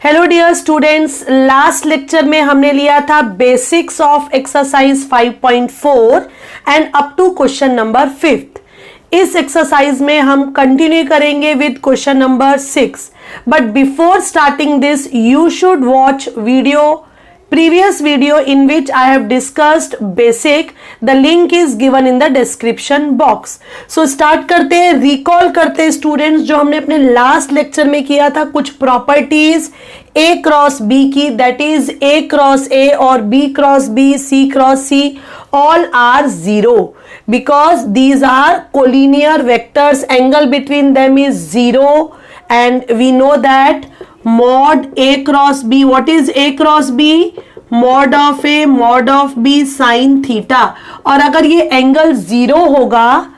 Hello dear students, last lecture में हमने लिया था basics of exercise 5.4 and up to question number 5। इस एक्सरसाइज में हम कंटिन्यू करेंगे with question number 6। But before starting this you should watch previous video in which I have discussed basic. The link is given in the description box. So start करते हैं, recall करते हैं students जो हमने अपने last lecture में किया था, कुछ प्रॉपर्टीज A क्रॉस B की, that is A cross A और B cross B, C cross C, all are zero because these are collinear vectors. Angle between them is zero and we know that mod A cross B, what is A cross B? mod of A mod of B sin theta. और अगर ये angle zero होगा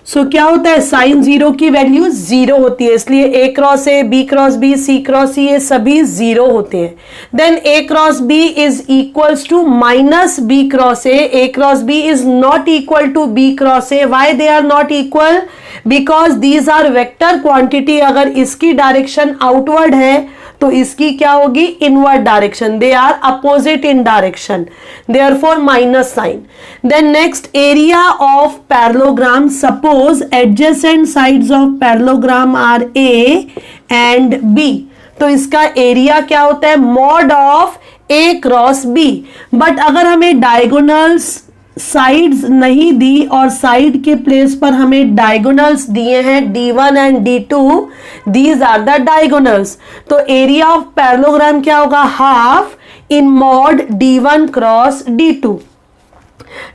सो क्या होता है, sine zero की value zero होती है, इसलिए A cross A, B cross B, C cross C ये सभी जीरो होते हैं। Then A cross B is equals to minus B cross A। A cross B is not equal to B cross A। Why they are not equal? Because these are vector quantity. अगर इसकी direction outward है तो इसकी क्या होगी, inward direction. They are opposite in direction, therefore minus sign. Then next, area of parallelogram. Suppose adjacent sides of parallelogram are A and B, तो इसका area क्या होता है, mod of A cross B. But अगर हमें diagonals sides नहीं दी और side के प्लेस पर हमें डायगोनल्स दिए हैं D1 and D2, these are the diagonals. तो एरिया ऑफ पैरेललोग्राम क्या होगा, half in mod D1 cross D2।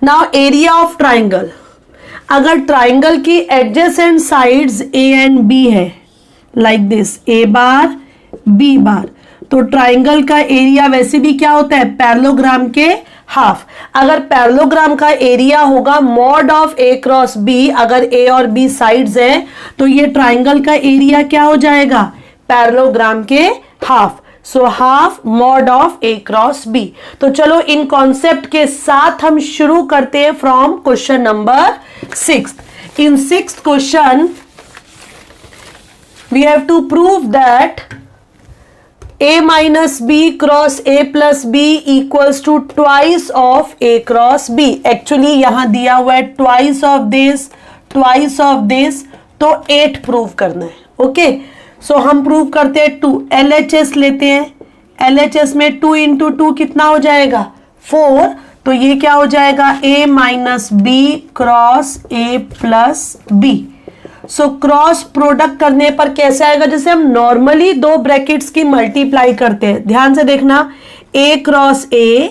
Now area of triangle. अगर ट्राइंगल की adjacent sides A and B है, like this, A bar B bar, तो triangle का area वैसे भी क्या होता है, पैरेललोग्राम के हाफ। अगर पैरेललोग्राम का एरिया होगा mod of A cross B, अगर A और B साइड्स हैं तो ये ट्राइंगल का एरिया क्या हो जाएगा, पैरेललोग्राम के half. So half mod of A cross B। तो चलो इन कॉन्सेप्ट के साथ हम शुरू करते हैं from question number 6। In 6th question we have to prove that A minus B cross A plus B equals to twice of A cross B। Actually यहां दिया हुआ है twice of this, तो 8 प्रूव करना है। ओके, सो हम prove करते हैं 2। LHS लेते हैं, LHS में 2 इंटू 2 कितना हो जाएगा, 4। तो ये क्या हो जाएगा, A minus B cross A plus B। So cross product करने पर कैसे आएगा, जैसे हम नॉर्मली दो ब्रैकेट्स की मल्टीप्लाई करते हैं। ध्यान से देखना, A cross A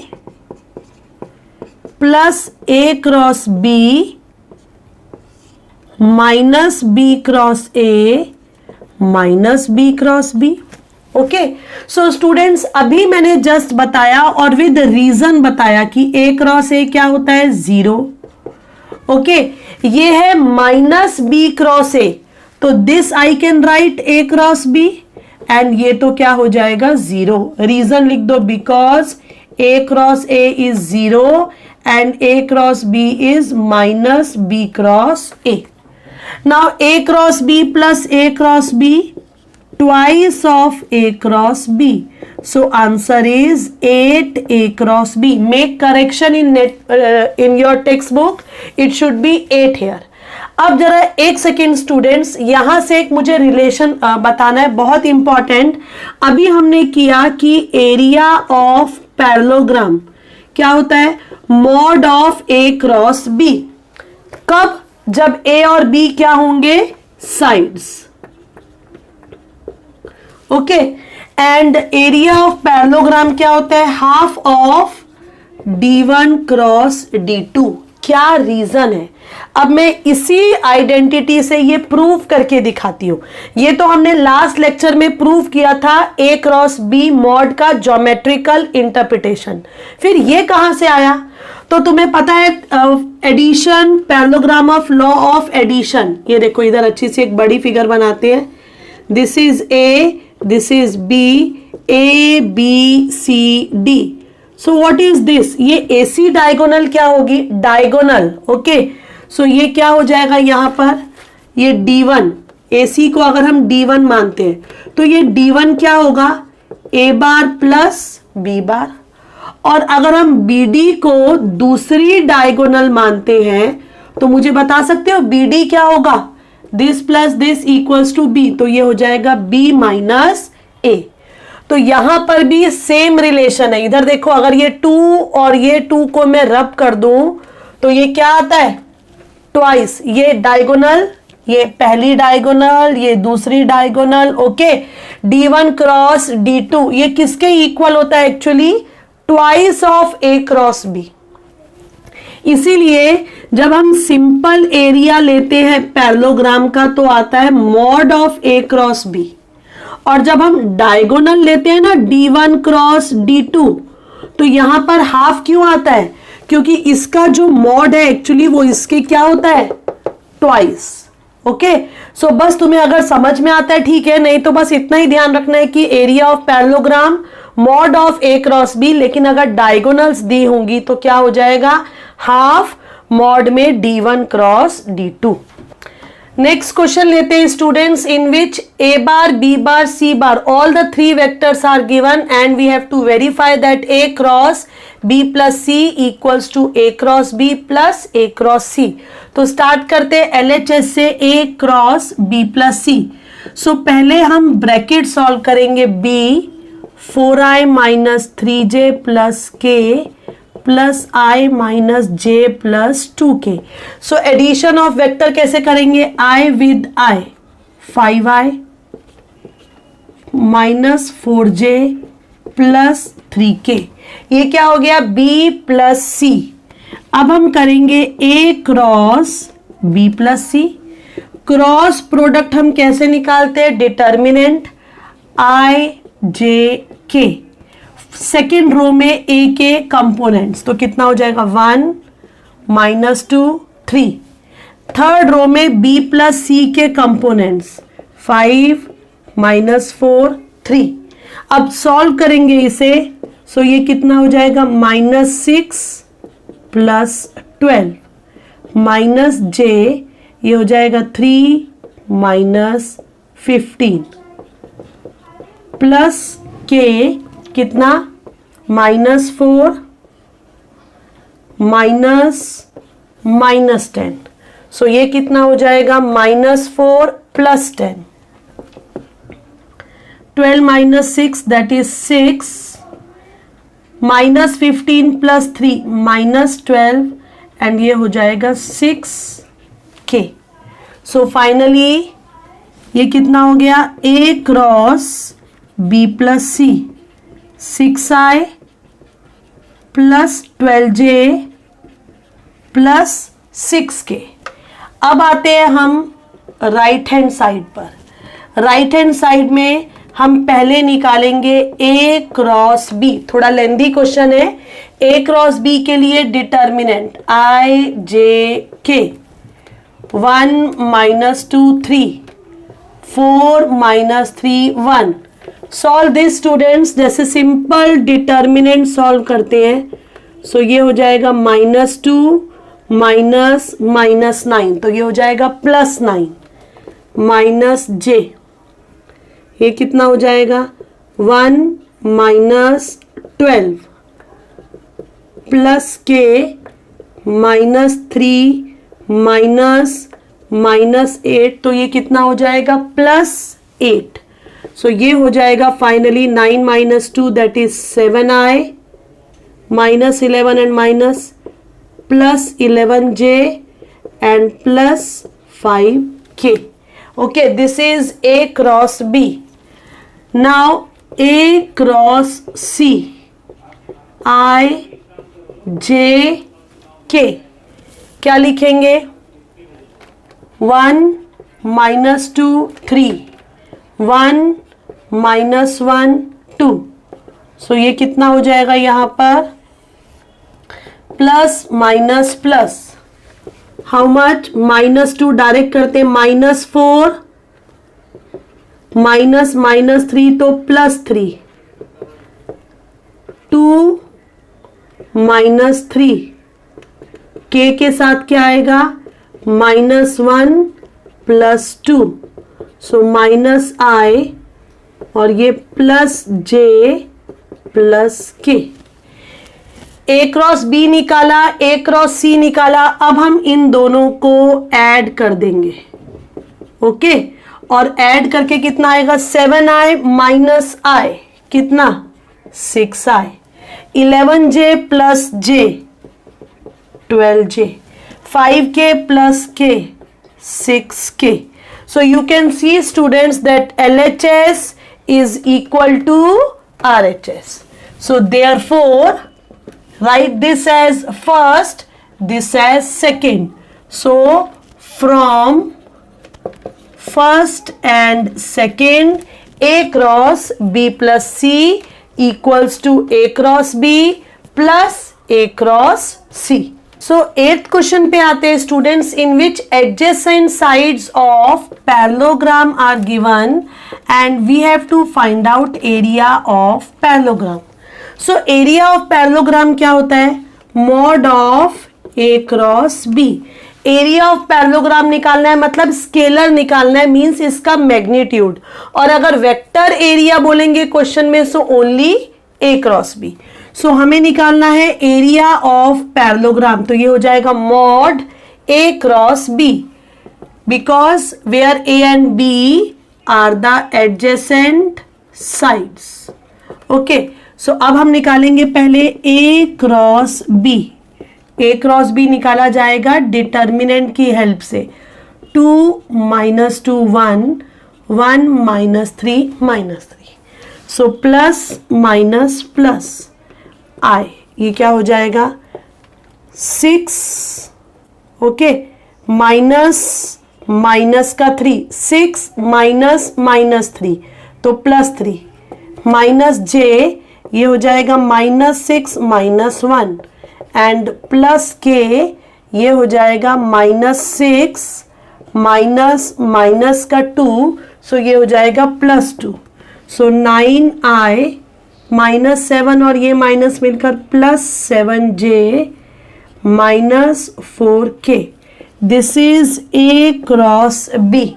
plus A cross B minus B cross A minus B cross B। Okay, so students अभी मैंने जस्ट बताया और विद रीजन बताया कि A क्रॉस A क्या होता है, जीरो। ओके, ये है माइनस B क्रॉस A, तो this I can right A cross B and ये तो क्या हो जाएगा, जीरो। रीजन लिख दो, because A cross A is zero and A cross B is minus B cross A। Now A cross B plus A cross B twice of A cross B. So answer is 8 A cross B. Make correction in your textbook. It should be 8 here. अब जरा एक second students, यहां से एक मुझे relation बताना है, बहुत इंपॉर्टेंट। अभी हमने किया कि एरिया ऑफ पैरेललोग्राम क्या होता है, mod of A cross B। कब, जब A और B क्या होंगे, sides. Okay, and area of parallelogram क्या होता है, half of D1 cross D2। क्या रीजन है, अब मैं इसी आइडेंटिटी से ये प्रूव करके दिखाती हूं। ये तो हमने लास्ट लेक्चर में प्रूव किया था A क्रॉस B मॉड का ज्योमेट्रिकल इंटरप्रिटेशन। फिर ये कहां से आया, तो तुम्हें पता है addition, parallelogram of law of addition. ये देखो इधर अच्छी सी एक बड़ी फिगर बनाते हैं, this is A, this is B, A B C D। So what is this, ये AC डायगोनल क्या होगी, डायगोनल। ओके, सो ये क्या हो जाएगा, यहां पर ये D1 AC को अगर हम D1 मानते हैं तो ये D1 क्या होगा, A बार प्लस B बार। और अगर हम BD को दूसरी डायगोनल मानते हैं तो मुझे बता सकते हो BD क्या होगा, this plus this equals to B, तो ये हो जाएगा B माइनस A। तो यहां पर भी सेम रिलेशन है। इधर देखो, अगर ये 2 और ये 2 को मैं रब कर दूं तो ये क्या आता है, ट्वाइस। ये डायगोनल, ये पहली डायगोनल, ये दूसरी diagonal. Okay, D1 cross D2 ये किसके इक्वल होता है actually, twice of A cross B। इसीलिए जब हम सिंपल एरिया लेते हैं पैरेललोग्राम का तो आता है mod of A cross B। और जब हम डायगोनल लेते हैं ना D1 क्रॉस D2 तो यहां पर हाफ क्यों आता है, क्योंकि इसका जो मॉड है एक्चुअली वो इसके क्या होता है, ट्वाइस। ओके, सो बस तुम्हें अगर समझ में आता है ठीक है, नहीं तो बस इतना ही ध्यान रखना है कि area of parallelogram mod of A cross B, लेकिन अगर डायगोनल्स दी होंगी तो क्या हो जाएगा, हाफ मॉड में D1 cross D2। Next question लेते हैं students, in which A bar B bar C bar all the 3 vectors are given and we have to verify that A cross B plus C equals to A cross B plus A cross C। तो start करते हैं LHS से A cross B plus C। So पहले हम bracket solve करेंगे, B 4i minus 3j plus k plus i minus j plus 2k। So addition of vector कैसे करेंगे, i with i 5i minus 4j plus 3k। ये क्या हो गया, b plus c। अब हम करेंगे a cross b plus c। Cross product हम कैसे निकालते हैं, determinant i j k। Second row में a के कंपोनेंट्स तो कितना हो जाएगा, 1 माइनस 2 3। थर्ड रो में b प्लस c के कंपोनेंट्स 5 माइनस 4 3। अब सॉल्व करेंगे इसे, सो ये कितना हो जाएगा, माइनस 6 प्लस 12 माइनस j, ये हो जाएगा 3 माइनस 15 प्लस k कितना, माइनस 4 माइनस माइनस 10। सो ये कितना हो जाएगा, minus 4 plus 10। 12 minus 6 that is 6 minus 15 plus 3 minus 12 and ये हो जाएगा 6k। सो फाइनली ये कितना हो गया, A cross B plus C 6i plus 12j plus 6k। अब आते हैं हम राइट हैंड साइड पर। राइट हैंड साइड में हम पहले निकालेंगे A क्रॉस B। थोड़ा लेंथी क्वेश्चन है। A क्रॉस B के लिए determinant i j k 1 minus 2 3 4 minus 3 1। Solve this students, जैसे सिंपल डिटर्मिनेंट सॉल्व करते हैं। सो ये हो जाएगा माइनस 2 माइनस माइनस 9, तो ये हो जाएगा प्लस 9 माइनस j, ये कितना हो जाएगा 1 minus 12 plus k minus 3 minus minus 8, तो ये कितना हो जाएगा प्लस 8। सो ये हो जाएगा finally 9 minus 2 that is 7i minus 11 and minus plus 11j and plus 5k। Okay, this is A cross B। Now A cross C i j k क्या लिखेंगे, 1 माइनस 2 3 1 माइनस 1 2। सो ये कितना हो जाएगा यहाँ पर, plus minus plus, how much, minus 2 direct करते हैं, माइनस 4 माइनस माइनस 3 तो प्लस 3 2 माइनस 3 k के साथ क्या आएगा, माइनस 1 प्लस 2। सो माइनस आई और ये प्लस जे प्लस के। ए क्रॉस बी निकाला, ए क्रॉस सी निकाला, अब हम इन दोनों को ऐड कर देंगे। ओके, और ऐड करके कितना आएगा 7i माइनस आई, कितना 6i, 11j plus J 12j, 5k plus k 6k. So you can see students that LHS is equal to RHS. So therefore write this as first, this as second. So from first and second, A cross B plus C equals to A cross B plus A cross C. So 8th question पे आते हैं students, in which adjacent sides of parallelogram are given and we have to find out area of parallelogram. So area of parallelogram क्या होता है? Mod of A cross b. Area of parallelogram निकालना है मतलब scalar निकालना है, means इसका magnitude, और अगर वेक्टर एरिया बोलेंगे क्वेश्चन में सो ओनली ए क्रॉस बी। सो हमें निकालना है एरिया ऑफ पैरेललोग्राम, तो ये हो जाएगा mod A cross B, because where A and B are the adjacent sides. Okay, so अब हम निकालेंगे पहले A cross B. A cross B निकाला जाएगा डिटर्मिनेंट की हेल्प से, 2 - 2 1, 1 - 3 -3, सो प्लस माइनस प्लस आई, ये क्या हो जाएगा 6, ओके, माइनस माइनस का 3, 6 माइनस -3 तो +3, माइनस जे ये हो जाएगा -6 - 1 एंड प्लस के ये हो जाएगा -6 माइनस माइनस का 2, सो ये हो जाएगा +2, सो 9i -7 और ये माइनस मिलकर +7j -4k। This is A cross B.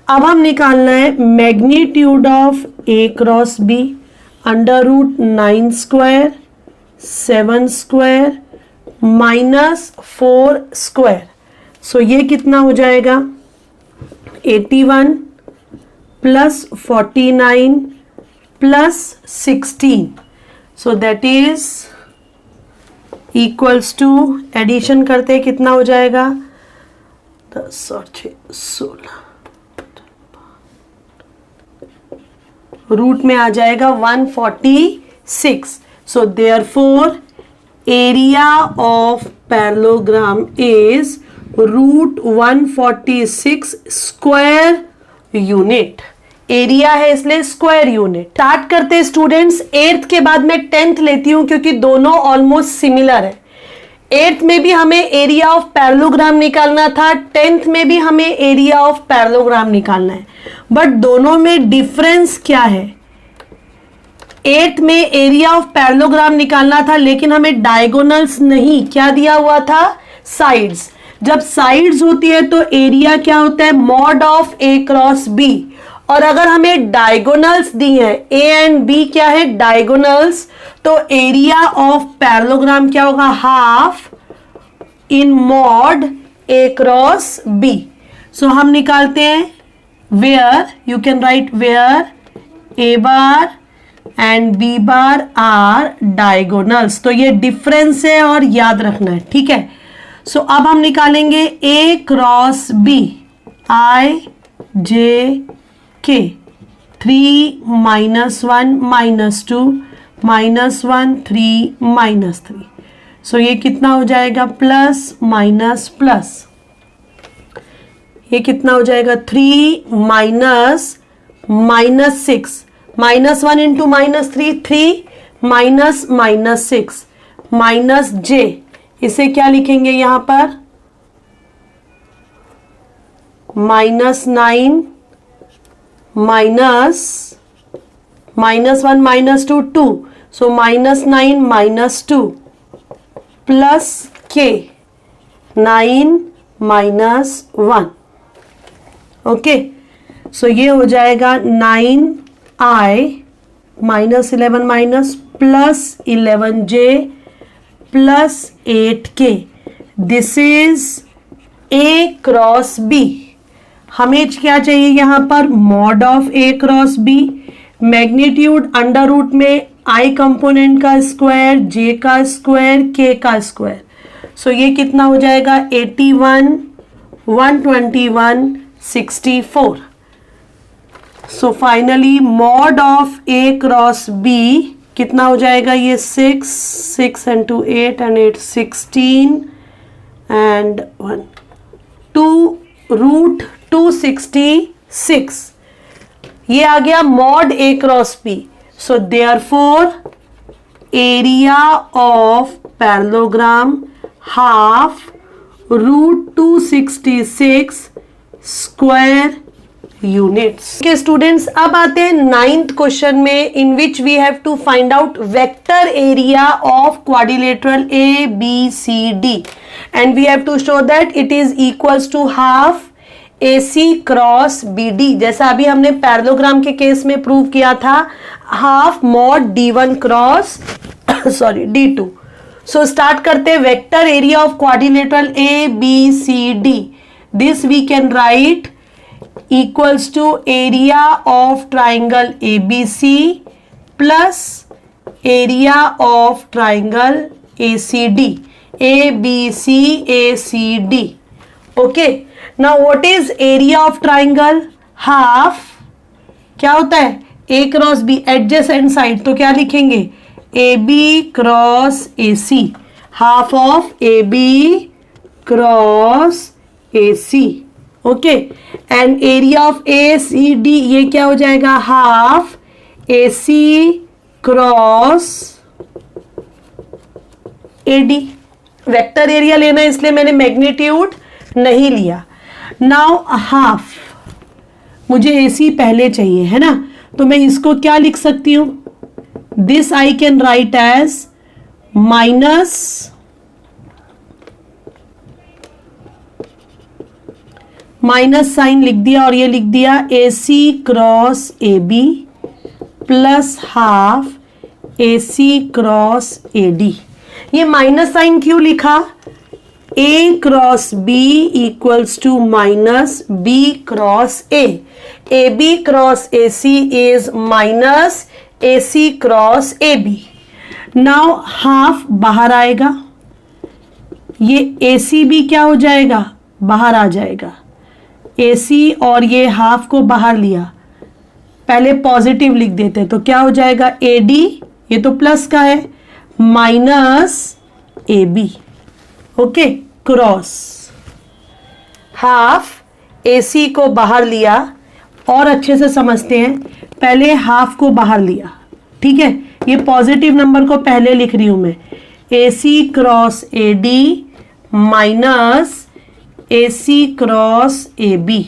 अब हम निकालना है magnitude of A cross B, √9 square 7 square -4 square, so ये कितना हो जाएगा 81 plus 49 plus 16, so that is equals to, addition करते कितना हो जाएगा 10 और 6 16, रूट में आ जाएगा 146। सो therefore area of parallelogram is √146 square unit. Area है इसलिए स्क्वायर यूनिट। स्टार्ट करते हैं स्टूडेंट्स, 8th के बाद मैं 10th लेती हूं क्योंकि दोनों ऑलमोस्ट सिमिलर है। 8th में भी हमें एरिया ऑफ पैरेललोग्राम निकालना था, 10th में भी हमें एरिया ऑफ पैरेललोग्राम निकालना है, बट दोनों में डिफरेंस क्या है? 8th में एरिया ऑफ पैरेललोग्राम निकालना था लेकिन हमें डायगोनल्स नहीं, क्या दिया हुआ था? साइड्स। जब साइड्स होती है तो एरिया क्या होता है? Mod of A cross b. और अगर हमें डायगोनल्स दी है, ए एंड बी क्या है? डायगोनल्स, तो एरिया ऑफ पैरेललोग्राम क्या होगा? Half in mod A cross B. So हम निकालते हैं where, you can write where A bar and B bar are diagonals. तो ये डिफरेंस है और याद रखना है, ठीक है। सो अब हम निकालेंगे ए क्रॉस बी, आई जे के, 3 - 1 -2 -1 3 -3, सो ये कितना हो जाएगा? प्लस माइनस प्लस, ये कितना हो जाएगा? 3 माइनस -6, -1 इंटू -3 3 माइनस -6 माइनस जे, इसे क्या लिखेंगे यहां पर? -9 माइनस -1 -2 2, सो -9 -2 प्लस के 9 -1, ओके। सो ये हो जाएगा 9i minus 11 minus plus 11j प्लस 8k. This is a cross b. हमें क्या चाहिए यहाँ पर? Mod of a cross b. Magnitude under root में i कंपोनेंट का स्क्वायर, j का स्क्वायर, k का स्क्वायर. सो ये कितना हो जाएगा? 81, 121, 64. So finally mod of a cross b कितना हो जाएगा? ये 6 and 2 8 and 8 16 and 1 2 रूट 266. ये आ गया mod a cross b. So therefore area of parallelogram half root 266 square units. के स्टूडेंट्स, अब आते हैं 9th क्वेश्चन में, in which we have to find out vector area of quadrilateral A B C D and we have to show that it is equals to half AC cross BD. जैसा अभी हमने parallelogram के case में prove किया था, half mod D1 cross sorry D2. So start करते हैं. Vector area of quadrilateral ABCD. This we can write equals to area of triangle ABC plus area of triangle ACD. ABCACD. Okay. Now what is area of triangle? Half क्या होता है? A cross B adjacent side, तो क्या लिखेंगे? AB cross AC. Half of AB cross AC. Okay. And area of ACD ये क्या हो जाएगा? Half AC cross AD. Vector area लेना है इसलिए मैंने मैग्नीट्यूड नहीं लिया. नाउ हाफ, मुझे AC पहले चाहिए है ना, तो मैं इसको क्या लिख सकती हूं? This I can write as minus sign लिख दिया और ये लिख दिया AC cross AB plus half AC cross AD. ये माइनस साइन क्यों लिखा? A cross B equals to minus B cross A. AB cross AC is minus AC cross AB. Now half बाहर आएगा, ये AC भी क्या हो जाएगा? बाहर आ जाएगा. AC और ये हाफ को बाहर लिया, पहले पॉजिटिव लिख देते तो क्या हो जाएगा? AD, ये तो प्लस का है, minus AB. Okay. Cross half AC को बाहर लिया, और अच्छे से समझते हैं. पहले हाफ को बाहर लिया, ठीक है. ये पॉजिटिव नंबर को पहले लिख रही हूं मैं. AC cross AD minus AC cross AB.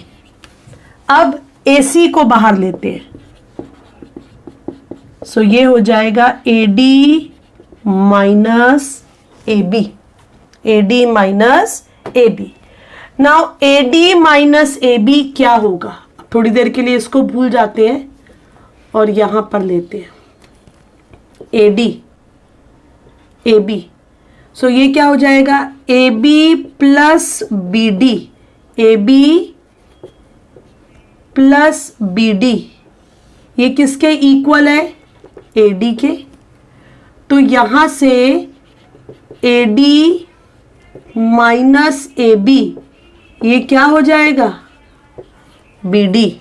अब AC को बाहर लेते हैं, सो ये हो जाएगा AD minus AB. AD minus AB. Now AD minus AB क्या होगा? थोड़ी देर के लिए इसको भूल जाते हैं और यहां पर लेते हैं AD AB. सो ये क्या हो जाएगा? AB plus BD. AB plus BD ये किसके इक्वल है? AD के. तो यहां से AD माइनस AB ये क्या हो जाएगा? BD.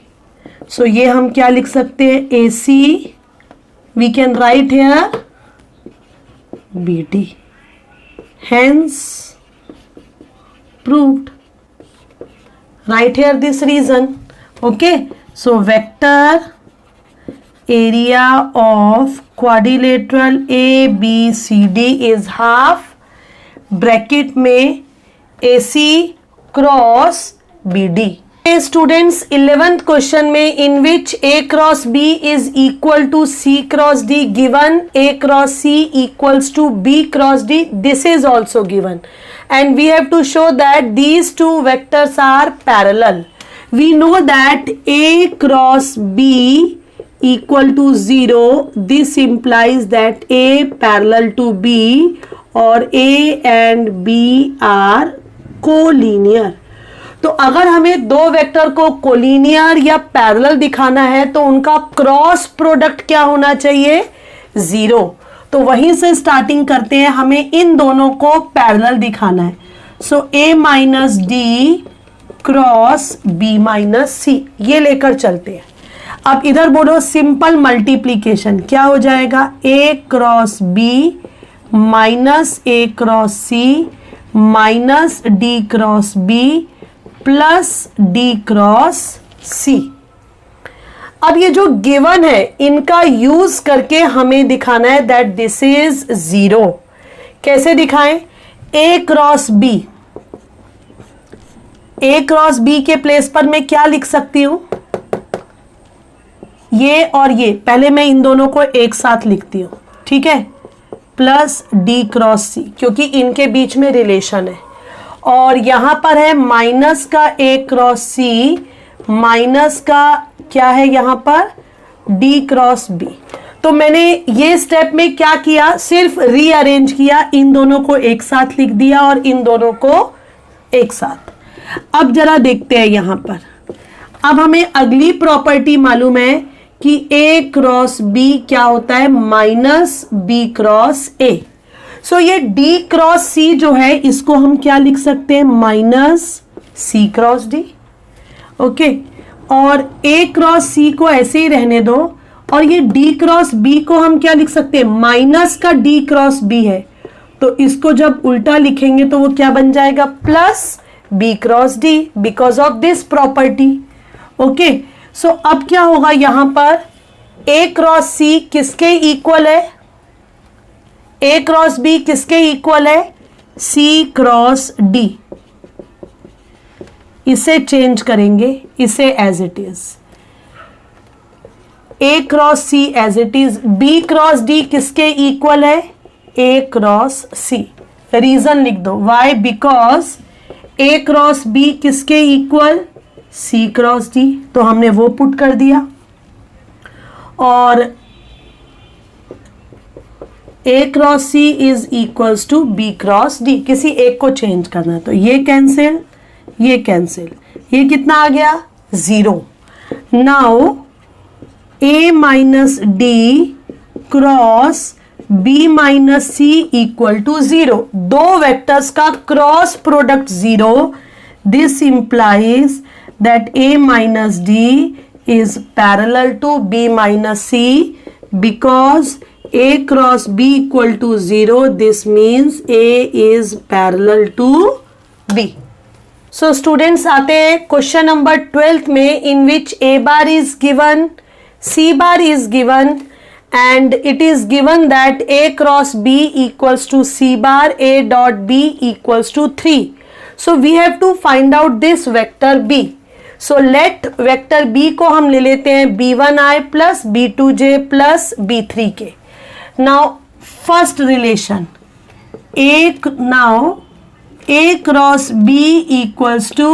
सो ये हम क्या लिख सकते हैं? AC we can write here BD. Hence proved. Write here this reason. Okay. So vector area of quadrilateral ABCD is half bracket में AC cross BD. Students 11th question में, in which A cross B is equal to C cross D given A cross C equals to B cross D. This is also given and we have to show that these two vectors are parallel. We know that A cross B equal to 0. This implies that A parallel to B or A and B are collinear. तो अगर हमें दो vector को collinear या parallel दिखाना है तो उनका क्रॉस प्रोडक्ट क्या होना चाहिए? 0. तो वहीं से स्टार्टिंग करते हैं, हमें इन दोनों को पैरेलल दिखाना है. So A minus D cross B minus C, ये लेकर चलते हैं. अब इधर बोलो सिंपल मल्टीप्लीकेशन, क्या हो जाएगा? A cross B minus A cross C minus D cross B plus D cross C. अब ये जो गिवन है इनका यूज करके हमें दिखाना है दैट दिस इज 0. कैसे दिखाएं? A cross B, A cross B के प्लेस पर मैं क्या लिख सकती हूं? ये और ये, पहले मैं इन दोनों को एक साथ लिखती हूं, ठीक है, प्लस D क्रॉस C, क्योंकि इनके बीच में रिलेशन है. और यहां पर है माइनस का A क्रॉस C माइनस का क्या है यहां पर? D cross B. तो मैंने ये स्टेप में क्या किया? सिर्फ रीअरेंज किया, इन दोनों को एक साथ लिख दिया और इन दोनों को एक साथ. अब जरा देखते हैं यहां पर. अब हमें अगली प्रॉपर्टी मालूम है कि A क्रॉस B क्या होता है? Minus B cross A. सो ये D क्रॉस C जो है इसको हम क्या लिख सकते हैं? Minus C cross D. Okay, और A क्रॉस C को ऐसे ही रहने दो, और ये D क्रॉस B को हम क्या लिख सकते हैं? माइनस का D क्रॉस B है, तो इसको जब उल्टा लिखेंगे तो वो क्या बन जाएगा? Plus B cross D, because of this property. Okay, so अब क्या होगा यहां पर? A क्रॉस C किसके इक्वल है? A क्रॉस B किसके इक्वल है? C cross D. इसे चेंज करेंगे, इसे as it is. A cross C as it is. B cross D किसके इक्वल है? A cross C. रीजन लिख दो. Why? Because A cross B किसके इक्वल? C cross D. तो हमने वो पुट कर दिया. और A cross C is equals to B cross D. किसी एक को चेंज करना है, तो ये कैंसिल, ये कैंसिल, ये कितना आ गया? 0. Now A minus D cross B minus C equal to 0. दो वेक्टर्स का cross product 0. This implies that A minus D is parallel to B minus C. Because A cross B equal to 0, this means A is parallel to B. So students आते हैं question number 12 में, in which A bar is given, C bar is given, and it is given that A cross B equals to C bar, A dot B equals to 3. So we have to find out this vector B. So let vector B को हम ले लेते हैं B1I plus B2J plus B3K. Now first relation, now A cross B equals to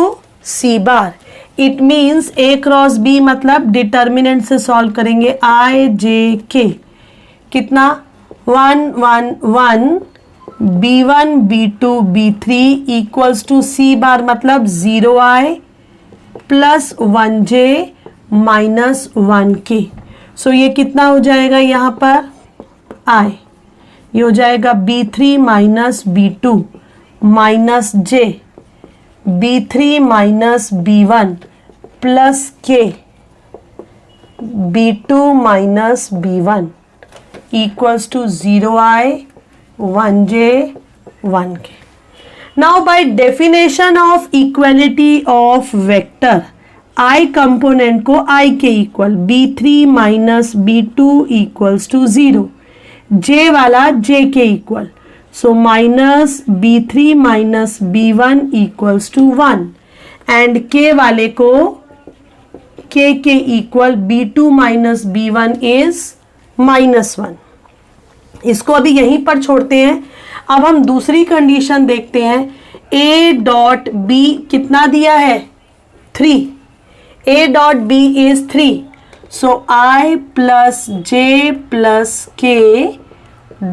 C bar. It means A cross B मतलब determinant से solve करेंगे I J K. कितना? 1 1 1 B1 B2 B3 equals to C बार मतलब 0I plus 1J minus 1K. सो ये कितना हो जाएगा यहाँ पर? I. ये हो जाएगा B3 minus B2 minus J B3 minus B1 plus K B2 minus B1 equals to 0I 1J 1K. Now by definition of equality of vector, I component को I के equal, B3 minus B2 equals to 0, J वाला J के equal. So minus B3 minus B1 equals to 1, and K वाले को K के equal B2 minus B1 is minus 1. इसको अभी यहीं पर छोड़ते हैं. अब हम दूसरी कंडीशन देखते हैं. A डॉट B कितना दिया है? 3. A dot B is 3. So I plus J plus K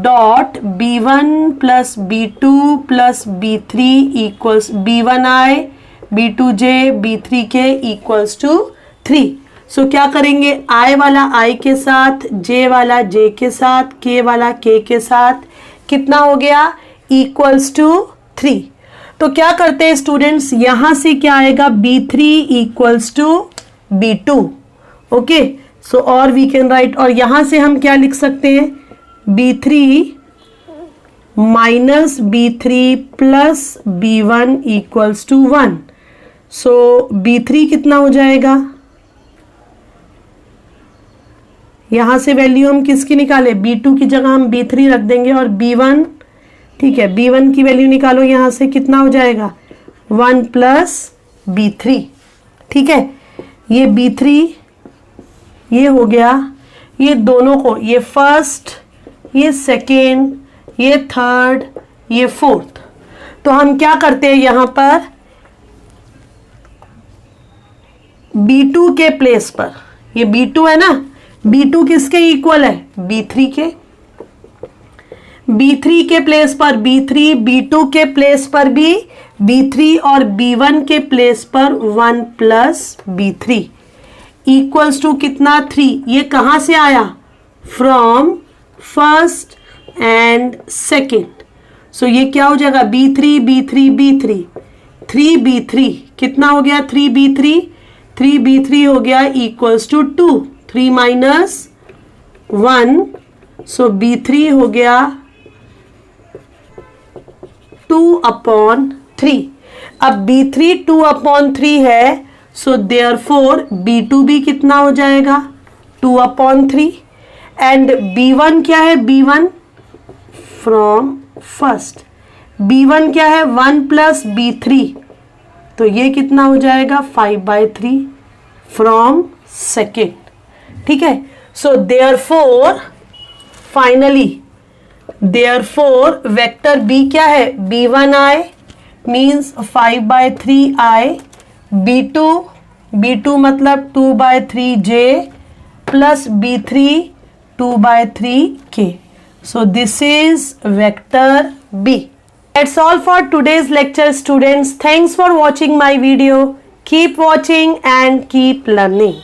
dot B1 plus B2 plus B3 equals B1I, B2J, B3K equals to 3. So क्या करेंगे, I वाला I के साथ, J वाला J के साथ, K वाला K के साथ, कितना हो गया, equals to 3. तो क्या करते हैं स्टूडेंट्स, यहां से क्या आएगा, B3 equals to B2. Okay, सो और वी कैन राइट, और यहां से हम क्या लिख सकते हैं, B3 minus B3 plus B1 equals to 1. So B3 कितना हो जाएगा, यहां से वैल्यू हम किसकी निकाले, B2 की जगह हम B3 रख देंगे और B1, ठीक है, B1 की वैल्यू निकालो, यहां से कितना हो जाएगा, 1 प्लस B3. ठीक है, ये B3 ये हो गया, ये दोनों को, ये फर्स्ट, ये सेकेंड, ये थर्ड, ये फोर्थ. तो हम क्या करते हैं, यहां पर B2 के प्लेस पर, ये B2 है ना, B2 किसके इक्वल है, B3 के. B3 के प्लेस पर B3, B2 के प्लेस पर भी B3 और B1 के प्लेस पर 1 प्लस B3 इक्वल्स टू कितना, 3. ये कहां से आया, फ्रॉम फर्स्ट एंड सेकेंड. सो ये क्या हो जाएगा, B3 B3 B3, 3B3 कितना हो गया, 3B3, 3B3 हो गया equals to 2. 3 minus 1, so B3 हो गया 2/3. अब B3 2/3 है, सो देयरफॉर B2 भी कितना हो जाएगा, 2/3. एंड B1 क्या है, B1 फ्रॉम फर्स्ट, B1 क्या है, 1 प्लस B3, तो ये कितना हो जाएगा, 5/3 फ्रॉम सेकेंड. ठीक है, so therefore finally, therefore vector B क्या है, B1I मीन्स 5/3I, B2 मतलब 2/3J plus B3 2/3K. So this is vector B. That's all for today's lecture, students. Thanks for watching my video. Keep watching and keep learning.